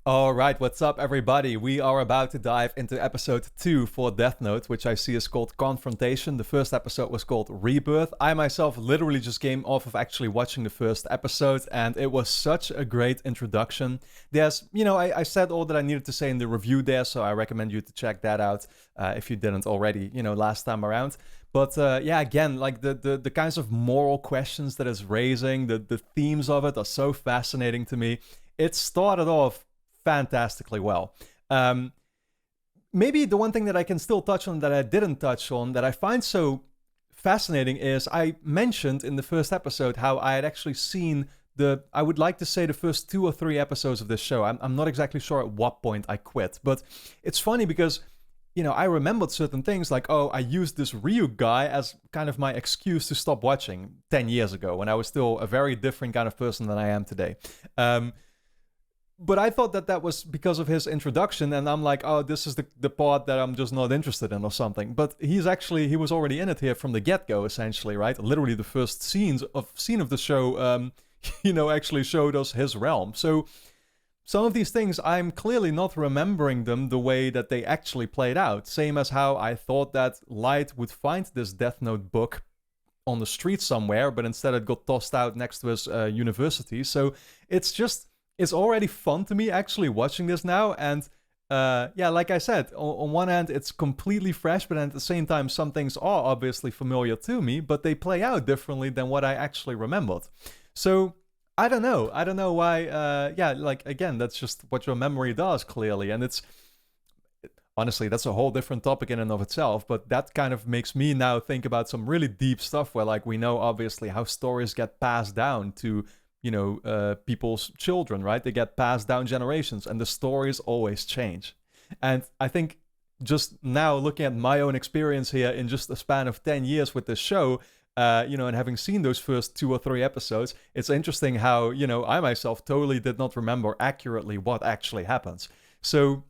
All right, what's up, everybody? We are about to dive into episode 2 for Death Note, which I see is called Confrontation. The first episode was called Rebirth. I myself literally just came off of actually watching the first episode, and it was such a great introduction. I said all that I needed to say in the review there, so I recommend you to check that out if you didn't already, last time around. But again, like the kinds of moral questions that it's raising, the themes of it are so fascinating to me. It started off fantastically well. Maybe the one thing that I can still touch on that I didn't touch on that I find so fascinating is I mentioned in the first episode how I had actually seen I would like to say the first 2 or 3 episodes of this show. I'm not exactly sure at what point I quit, but it's funny because I remembered certain things like, oh, I used this Ryu guy as kind of my excuse to stop watching 10 years ago when I was still a very different kind of person than I am today. But I thought that was because of his introduction, and I'm like, oh, this is the part that I'm just not interested in or something. But he was already in it here from the get-go, essentially, right? Literally the first scene of the show, actually showed us his realm. So some of these things, I'm clearly not remembering them the way that they actually played out. Same as how I thought that Light would find this Death Note book on the street somewhere, but instead it got tossed out next to his university. So it's already fun to me actually watching this now. And like I said, on one hand, it's completely fresh, but at the same time, some things are obviously familiar to me, but they play out differently than what I actually remembered. So I don't know. I don't know why. Again, that's just what your memory does, clearly. And honestly, that's a whole different topic in and of itself, but that kind of makes me now think about some really deep stuff where, like, we know obviously how stories get passed down to people's children, right? They get passed down generations, and the stories always change. And I think just now looking at my own experience here in just a span of 10 years with this show, and having seen those first 2 or 3 episodes, it's interesting how, I myself totally did not remember accurately what actually happens. So,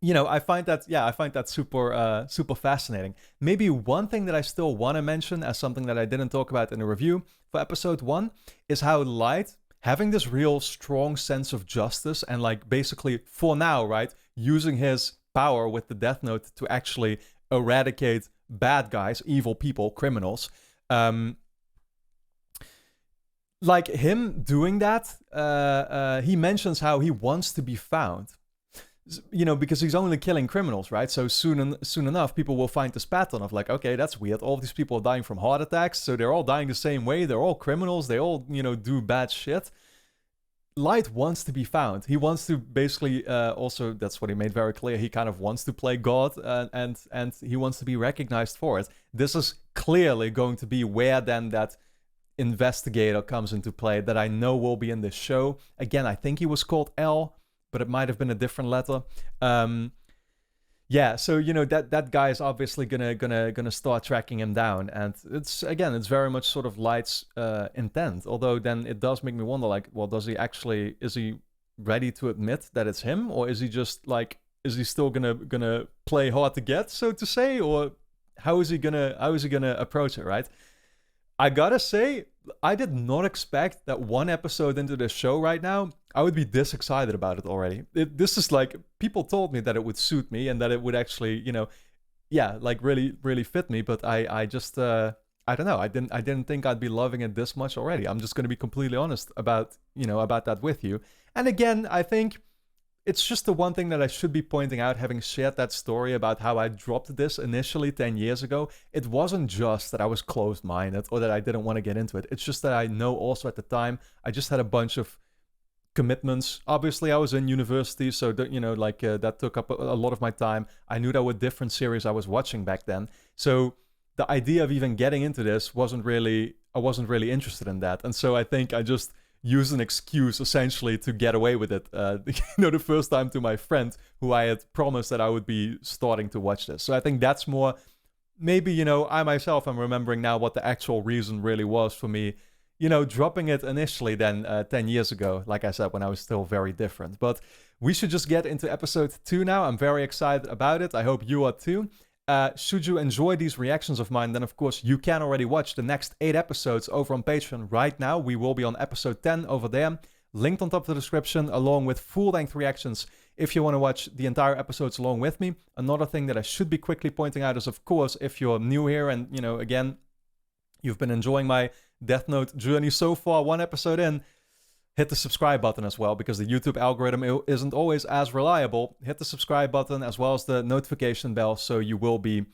I find that super fascinating. Maybe one thing that I still want to mention as something that I didn't talk about in the review for episode 1 is how Light, having this real strong sense of justice and, like, basically for now, right, using his power with the Death Note to actually eradicate bad guys, evil people, criminals. Like him doing that, he mentions how he wants to be found. Because he's only killing criminals, right? So soon enough, people will find this pattern of like, okay, that's weird. All these people are dying from heart attacks, so they're all dying the same way. They're all criminals. They all, do bad shit. Light wants to be found. He wants to basically, also, that's what he made very clear. He kind of wants to play God, and he wants to be recognized for it. This is clearly going to be where then that investigator comes into play that I know will be in this show. Again, I think he was called L, but it might have been a different letter. So that guy is obviously gonna start tracking him down, and it's very much sort of Light's intent. Although then it does make me wonder, like, well, is he ready to admit that it's him, or is he just like, is he still gonna play hard to get, so to say, or how is he gonna approach it, right? I gotta say, I did not expect that one episode into this show right now, I would be this excited about it already. This is like, people told me that it would suit me and that it would actually, really, really fit me. But I just, I don't know. I didn't think I'd be loving it this much already. I'm just going to be completely honest about that with you. And again, I think it's just the one thing that I should be pointing out, having shared that story about how I dropped this initially 10 years ago. It wasn't just that I was closed-minded or that I didn't want to get into it. It's just that I know also at the time, I just had a bunch of commitments. Obviously, I was in university, so that took up a lot of my time. I knew there were different series I was watching back then. So the idea of even getting into this I wasn't really interested in that. And so I think I just used an excuse essentially to get away with it. The first time to my friend who I had promised that I would be starting to watch this. So I think that's more, maybe, I myself am remembering now what the actual reason really was for me, dropping it initially then 10 years ago, like I said, when I was still very different. But we should just get into episode 2 now. I'm very excited about it. I hope you are too. Should you enjoy these reactions of mine, then of course you can already watch the next 8 episodes over on Patreon right now. We will be on episode 10 over there. linked on top of the description, along with full-length reactions if you want to watch the entire episodes along with me. Another thing that I should be quickly pointing out is, of course, if you're new here and, you know, again, you've been enjoying my Death Note journey so far, one episode in, hit the subscribe button as well, because the YouTube algorithm isn't always as reliable. Hit the subscribe button as well as the notification bell, so you will be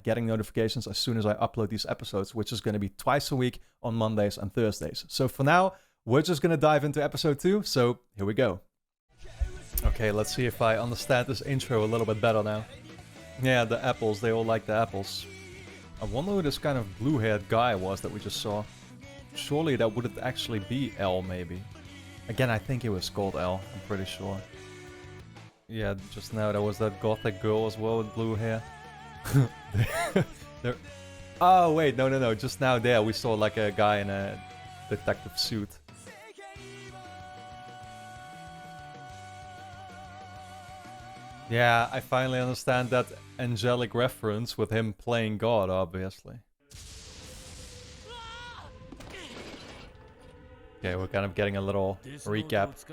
getting notifications as soon as I upload these episodes, which is going to be twice a week on Mondays and Thursdays. So for now, we're just going to dive into episode 2, so here we go. Okay, let's see if I understand this intro a little bit better now. Yeah, the apples, they all like the apples. I wonder who this kind of blue-haired guy was that we just saw. Surely that wouldn't actually be L, maybe. Again, I think it was called L, I'm pretty sure. Yeah, just now there was that gothic girl as well with blue hair. Oh, wait, no. Just now there we saw like a guy in a detective suit. Yeah, I finally understand that angelic reference with him playing God, obviously. Okay, we're kind of getting a little recap.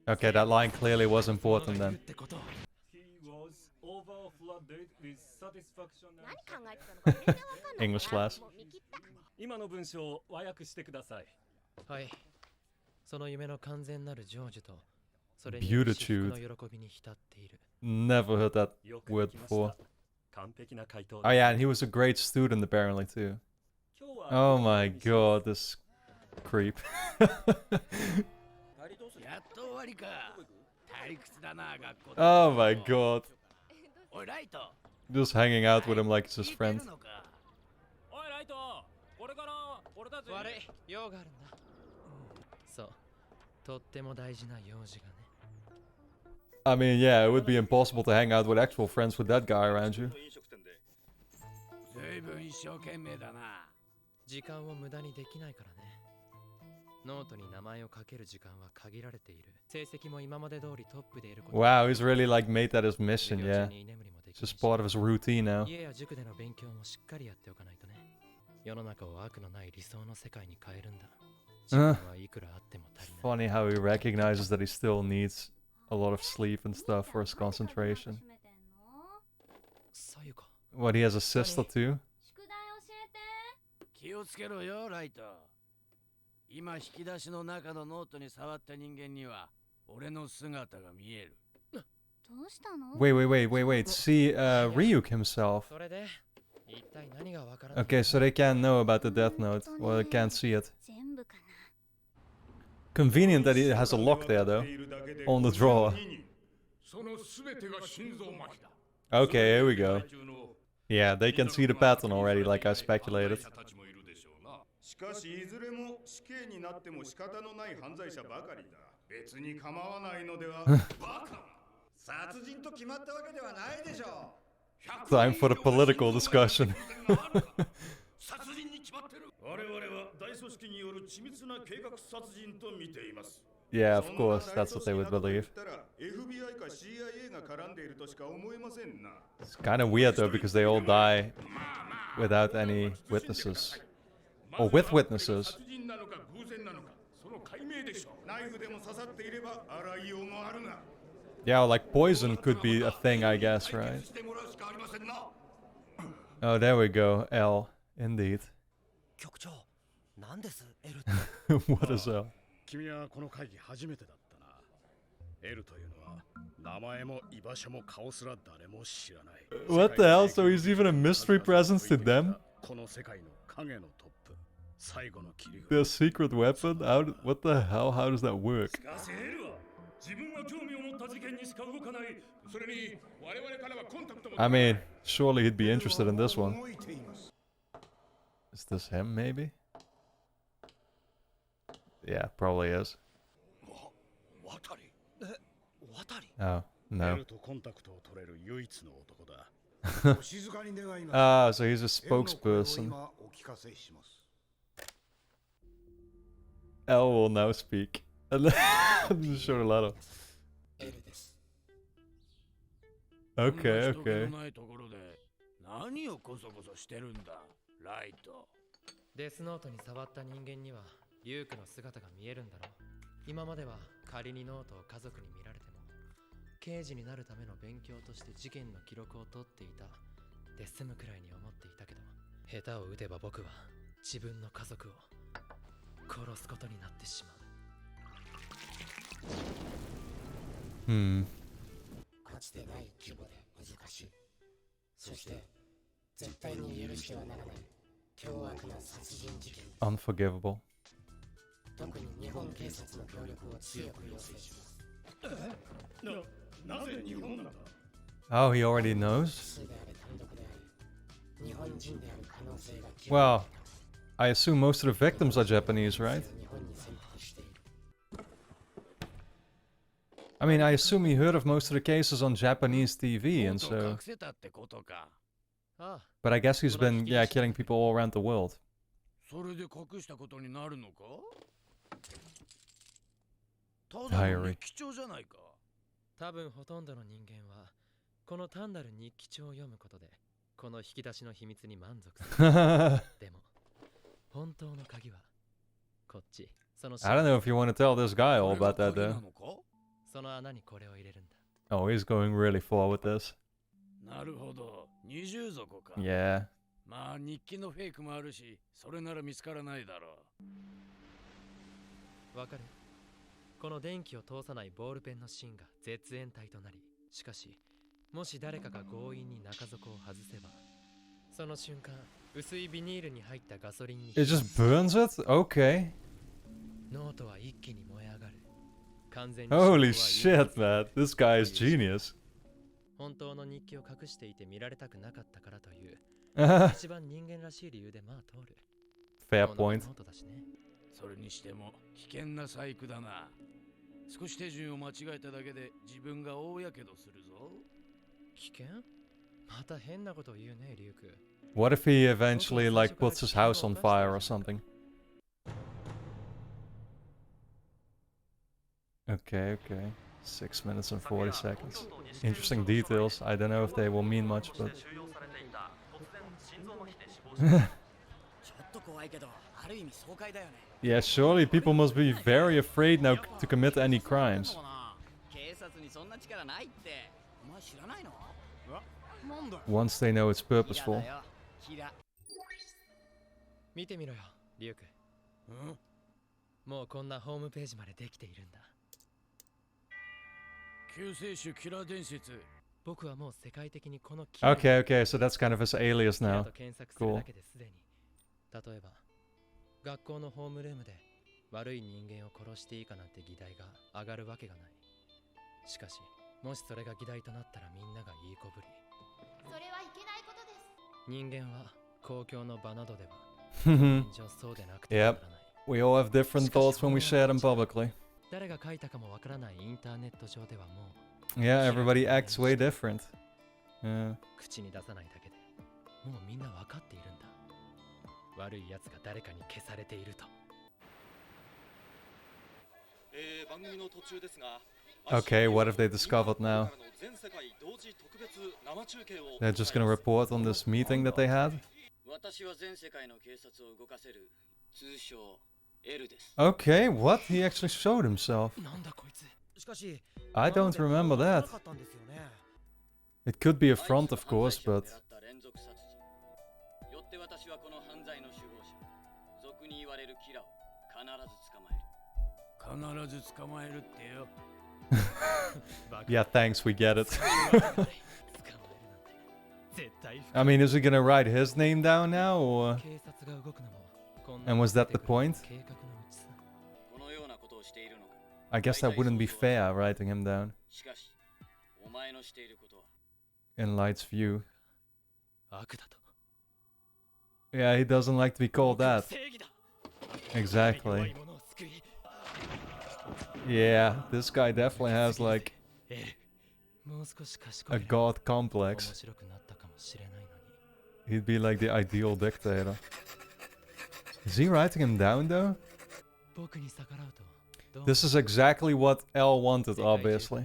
Okay, that line clearly was important then. English class. Beautitude. Never heard that word before. Oh yeah, and he was a great student apparently too. Oh my god, this creep. Oh my god. Just hanging out with him like it's his friend. I mean, yeah, it would be impossible to hang out with actual friends with that guy around you. Wow, he's really like made that his mission, yeah. It's just part of his routine now. Funny how he recognizes that he still needs a lot of sleep and stuff for his concentration. What, he has a sister too? Wait. See, Ryuk himself. Okay, so they can't know about the Death Note. Well, they can't see it. Convenient that he has a lock there, though. On the drawer. Okay, here we go. Yeah, they can see the pattern already, like I speculated. Time for the political discussion. Yeah, of course, that's what they would believe. It's kind of weird though, because they all die without any witnesses. Or with witnesses. Yeah, like poison could be a thing, I guess, right? Oh, there we go, L. Indeed. What is L? What the hell? So he's even a mystery presence to them? Their secret weapon? What the hell? How does that work? I mean, surely he'd be interested in this one. Is this him, maybe? Yeah, probably is. Oh, no. Ah, so he's a spokesperson. L will now speak. Show a lot of. Okay. デスノートに触った人間にはリュークの姿が見えるんだろう。今までは仮にノートを家族に見られても刑事になるための勉強として事件の記録を取っていたで済むくらいに思っていたけど、下手を打てば僕は自分の家族を殺すことになってしまう。かつてない規模で難しい。そして絶対に許してはならない凶悪な殺人事件。Unforgivable. 特に日本警察の協力を強く要請します。なぜ日本なんだ? Oh, he already knows? であれ単独であり、日本人である可能性が極めて Well, I assume most of the victims are Japanese, right? 日本に潜伏している。I mean, I assume he heard of most of the cases on Japanese TV, and so... 隠せたってことか。ああ、 But I guess he's been, yeah, killing people all around the world. それで隠したことになるのか? ただの Diary. 日記帳じゃないか。多分ほとんどの人間はこの単なる日記帳を読むことでこの引き出しの秘密に満足する。でも本当の鍵はこっち。その I don't know if you want to tell this guy all about that, これが鍵 though. なのか? その穴にこれを入れるんだ。 Oh, he's going really far with this. なるほど。二重底か。 Yeah. まあ日記のフェイクもあるし、それなら見つからないだろわかる？この電気を通さないボールペンの芯が絶縁体となり、しかしもし誰かが強引に中底を外せば、その瞬間薄いビニールに入ったガソリンに It just burns it? Okay. ノートは一気に燃え上がる。完全に Holy 証拠は shit, man. This guy is genius. 本当の日記を隠していて見られたくなかったからという一番人間らしい理由でまあ通る。 Fair この point. ノートだしね。それにしても危険な細工だな。少し手順を間違えただけで自分が大やけどするぞ。危険？また変なことを言うね、リュウク。 What if he eventually, like, puts his house on fire or something? Okay, okay. 6 minutes and 40 seconds. Interesting details. I don't know if they will mean much, but... ちょっと怖いけど、ある意味爽快だよね。 Yeah, surely people must be very afraid now to commit any crimes. 警察にそんな力ないって。お前知らないの？なんだ？ Once they know it's purposeful. 見てみろよ、リュウク。もうこんなホームページまでできているんだ。救世主キラー伝説。僕はもう世界的にこの Okay, okay, so that's kind of his alias now. と検索するだけですでに。例えば、学校のホームルームで悪い人間を殺していいかなんて議題が上がるわけがない。しかし、もしそれが議題となったらみんながいいこぶり。それはいけないことです。人間は公共の場などでは現状そうでなくてはならない。 We all have different thoughts when we share them publicly. 誰が書いたかもわからないインターネット上ではもう Yeah, everybody acts way different. Yeah. 口に出さないだけでもうみんなわかっているんだ。悪い奴が誰かに消されていると。Okay, what have they discovered now? They're just gonna report on this meeting that they had? 私は全世界の警察を動かせる通称 L です。 Okay, what? He actually showed himself. なんだこいつ。しかし I don't remember that. It could be a front, of course, but... よって私はこの犯罪の首謀者、俗に言われるキラを必ず捕まえる。必ず捕まえるってよ。Yeah, thanks, we get it. I mean, is he gonna write his name down now, or...? And was that the point? I guess that wouldn't be fair, writing him down. In Light's view. Yeah, he doesn't like to be called that. Exactly. Yeah, this guy definitely has, like, a god complex. He'd be like the ideal dictator. Is he writing him down, though? This is exactly what L wanted, obviously.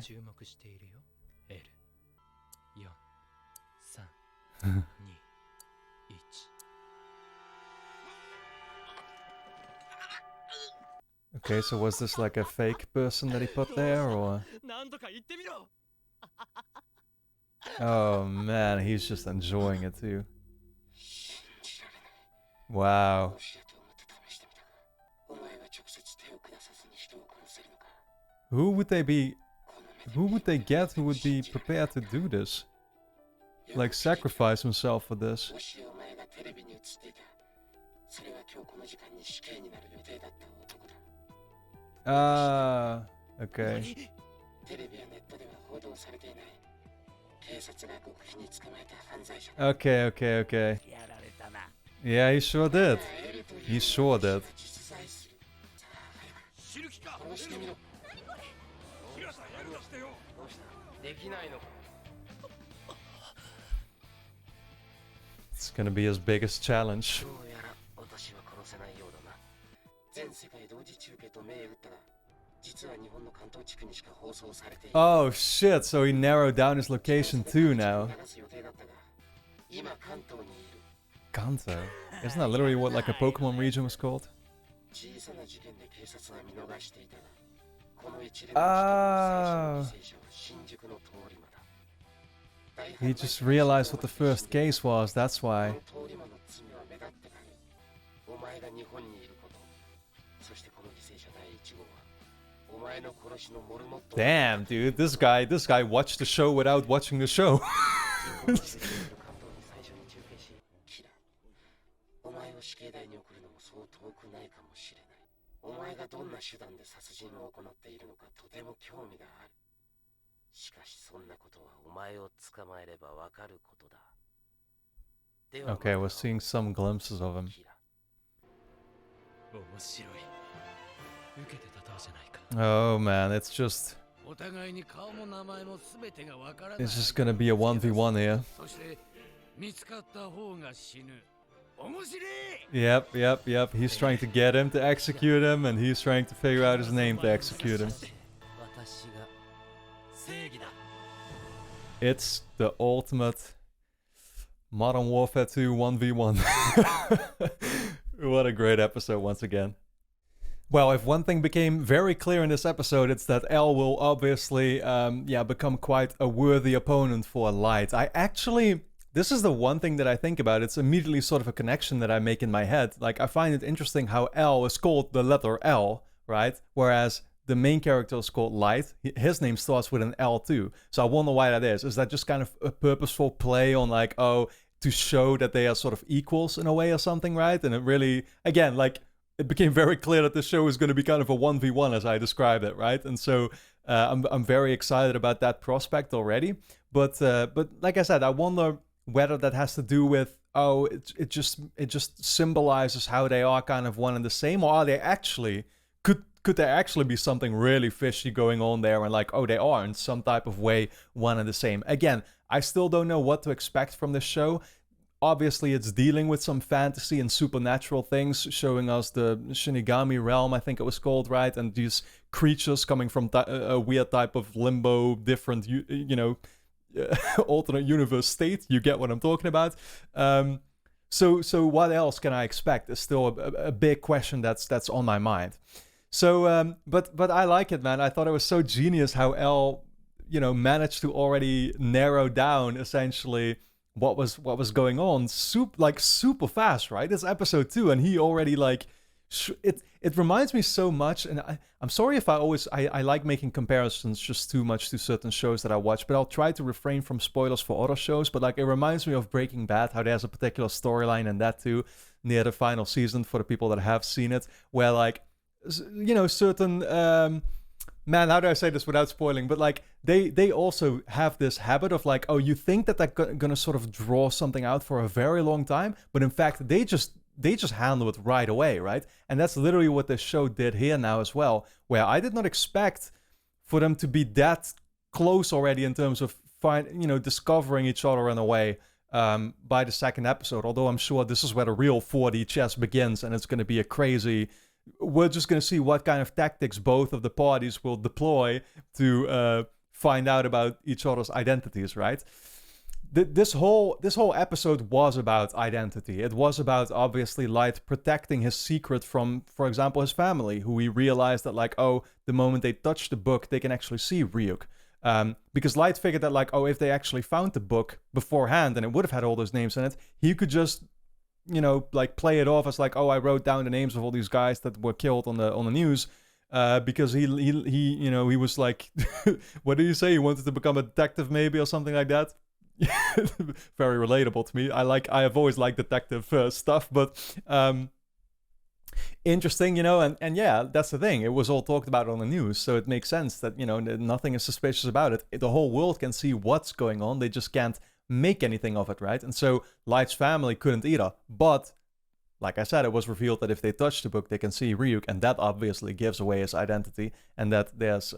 Okay, so was this like a fake person that he put there, or? なんとか言ってみろ Oh man, he's just enjoying it too. Wow. もしやと思って試してみたが、お前が直接手を下さずに人を殺せるのか。 Who would they be? この目で Who would they get who would be prepared to do this? Like sacrifice himself for this? もしお前がテレビに映っていた、それは今日この時間に死刑になる予定だった男だ。 Ah, okay. テレビやネットでは報道されていない。警察が極秘に捕まえた犯罪者だ。 Okay, okay, okay. やられたな。 Yeah, he sure did. エルという He sure did. 実在する。さあ、早く知る気か。殺してみろ。キラさんやるとしてよ。どうしたできないのか。 It's gonna be his biggest challenge. どうやら私は殺せないようだな。全世界同時中継と銘打ったが、実は日本の関東地区にしか放送されている。 Oh shit, so he narrowed down his location too now. 流す予定だったが、今関東にいる。 Kanto? Isn't that literally what like a Pokemon region was called? 小さな事件で警察は見逃していたが、この一連の事件の最初の犠牲者は新宿の通り魔だ。 He just realized what the first case was, that's こ why. の通り魔の罪は目立ってない。お前が日本にいること、そしてこの犠牲者第1号は、お前の殺しのモルモット。 Damn, dude, this guy watched the show without watching the show. 関東に最初に中継し、キラ。お前を死刑台に送るのもそう遠くないかもしれない。お前がどんな手段で殺人を行っているのかとても興味がある。しかしそんなことはお前を捕まえればわかることだ。では Okay, we're seeing some glimpses of him. キラ。面白い受けて立とうじゃないか Oh man, it's just お互いに顔も名前も全てがわからない。 it's just gonna be a 1v1 here. そして見つかった方が死ぬ。面白い。 Yep. He's trying to get him to execute him, and he's trying to figure out his name to execute him. 私が正義だ It's the ultimate Modern Warfare 2 1v1. What a great episode once again. Well, if one thing became very clear in this episode, it's that L will obviously, become quite a worthy opponent for Light. This is the one thing that I think about. It's immediately sort of a connection that I make in my head. Like, I find it interesting how L is called the letter L, right? Whereas the main character is called Light. His name starts with an L too. So I wonder why that is. Is that just kind of a purposeful play on like, oh, to show that they are sort of equals in a way or something, right? And it really, again, like, it became very clear that the show is going to be kind of a 1v1 as I described it, right? And so I'm very excited about that prospect already. But like I said, I wonder whether that has to do with, oh, it just symbolizes how they are kind of one and the same, or are they actually, could there actually be something really fishy going on there, and like, oh, they are in some type of way one and the same? Again, I still don't know what to expect from this show. Obviously, it's dealing with some fantasy and supernatural things, showing us the Shinigami realm, I think it was called, right? And these creatures coming from a weird type of limbo, different, alternate universe state. You get what I'm talking about. So what else can I expect is still a big question that's on my mind. So, but I like it, man. I thought it was so genius how L, managed to already narrow down essentially what was going on super fast, right? It's episode 2, and he already like it reminds me so much. And I'm sorry if I like making comparisons just too much to certain shows that I watch, but I'll try to refrain from spoilers for other shows. But like, it reminds me of Breaking Bad, how there's a particular storyline in that too, near the final season, for the people that have seen it, where like, certain man, how do I say this without spoiling? But like, they also have this habit of like, oh, you think that they're gonna sort of draw something out for a very long time, but in fact they just handle it right away, right? And that's literally what the show did here now as well, where I did not expect for them to be that close already in terms of discovering each other in a way by the second episode. Although I'm sure this is where the real 4D chess begins, and it's going to be a crazy. We're just going to see what kind of tactics both of the parties will deploy to find out about each other's identities, right? this whole episode was about identity. It was about, obviously, Light protecting his secret from, for example, his family, who he realized that, like, oh, the moment they touch the book, they can actually see Ryuk. Because Light figured that, like, oh, if they actually found the book beforehand and it would have had all those names in it, he could just, you know, like, play it off as like, oh, I wrote down the names of all these guys that were killed on the news. Because he you know, he was like, what did you say? He wanted to become a detective, maybe, or something like that. Very relatable to me. I have always liked detective stuff, but interesting, you know, and yeah, that's the thing. It was all talked about on the news, so it makes sense that, you know, nothing is suspicious about it. The whole world can see what's going on. They just can't make anything of it, right? And so Light's family couldn't either. But like I said, it was revealed that if they touch the book, they can see Ryuk, and that obviously gives away his identity, and that there's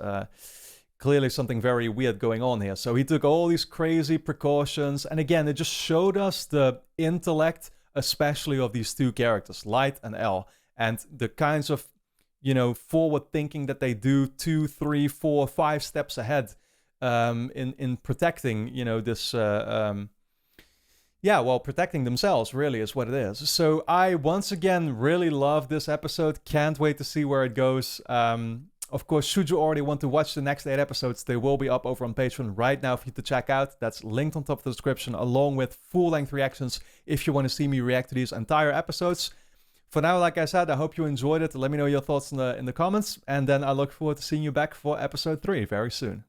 clearly something very weird going on here. So he took all these crazy precautions, and again, it just showed us the intellect, especially of these two characters, Light and L, and the kinds of, you know, forward thinking that they do 2, 3, 4, 5 steps ahead in protecting, you know, this protecting themselves really is what it is. So I, once again, really love this episode. Can't wait to see where it goes. Of course, should you already want to watch the next 8 episodes, they will be up over on Patreon right now for you to check out. That's linked on top of the description, along with full-length reactions if you want to see me react to these entire episodes. For now, like I said, I hope you enjoyed it. Let me know your thoughts in the comments, and then I look forward to seeing you back for episode 3 very soon.